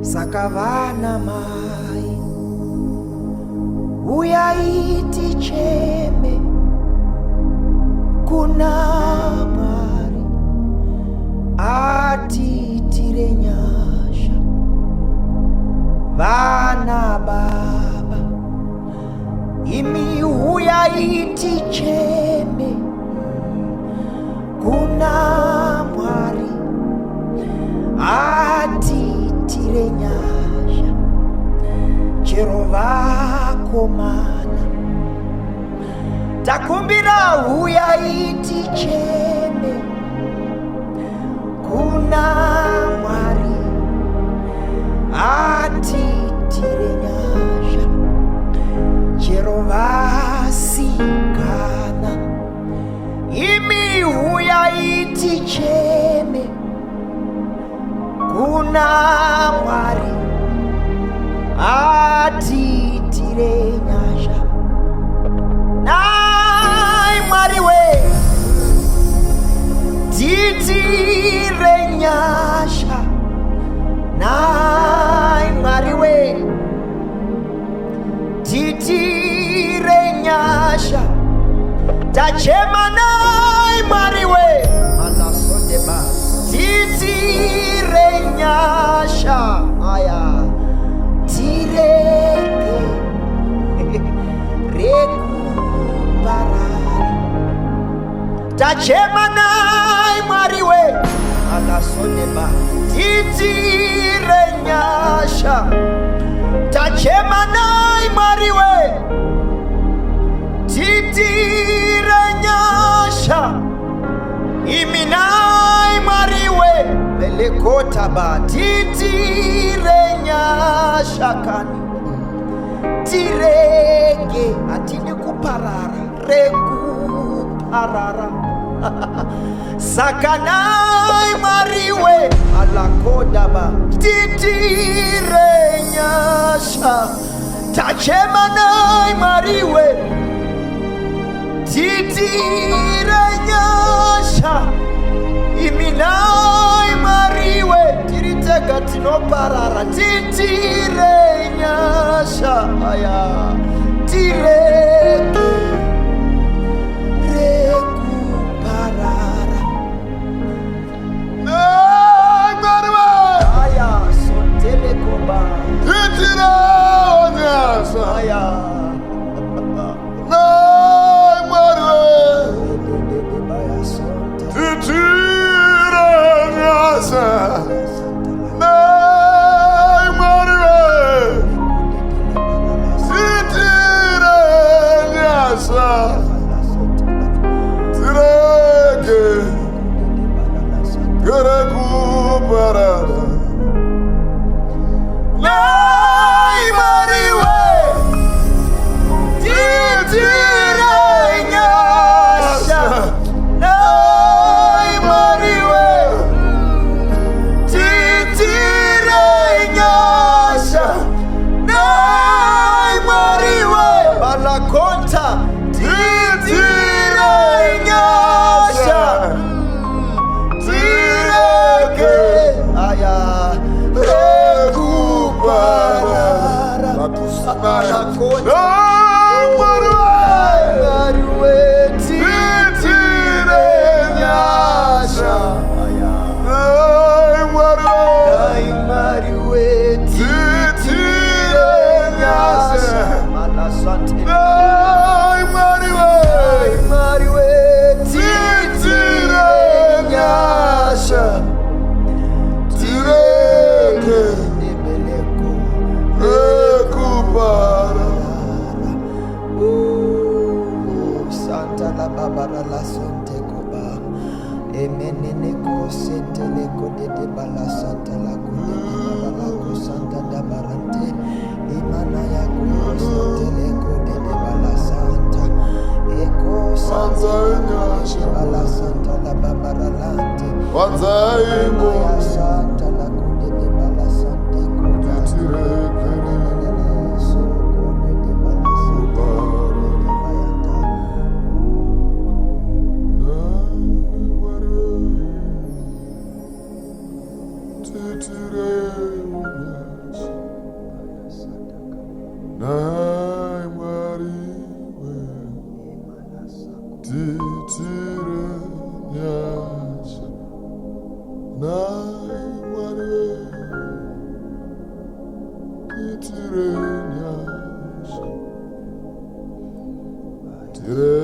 sakavana mai uyaiti cheme kuna Mwari atitire nyasha vana baba imi uyaiti cheme kuna Mwari atitire nyasha chero vakomana takumbira uyaiti cheme kuna Mwari atitire nyasha chero vasikana imi uyaiti cheme kuna Mwari atitire nyasha nai Mwari we titire nyasha nai Mwari we titire nyasha tachema nai Mwari we alasondeba titire nyasha aya tireke rekuparara tachema nai Mwari we alasondeba titire nyasha tachema nai Mwari we titire nyasha iminai Mwari we melekotaba titire nyasha kani tirege atini kuparara rekuparara sakanai Mwari we alakodaba titire nyasha tachema nai Mwari we titire nyasha iminai Mwari we tiriteka tinoparara titire nyasha aya tireke rekuparara Mwari we aya sotelekoba titire nyasha aya today. Titiranyasa Naimane Titiranyasa Tire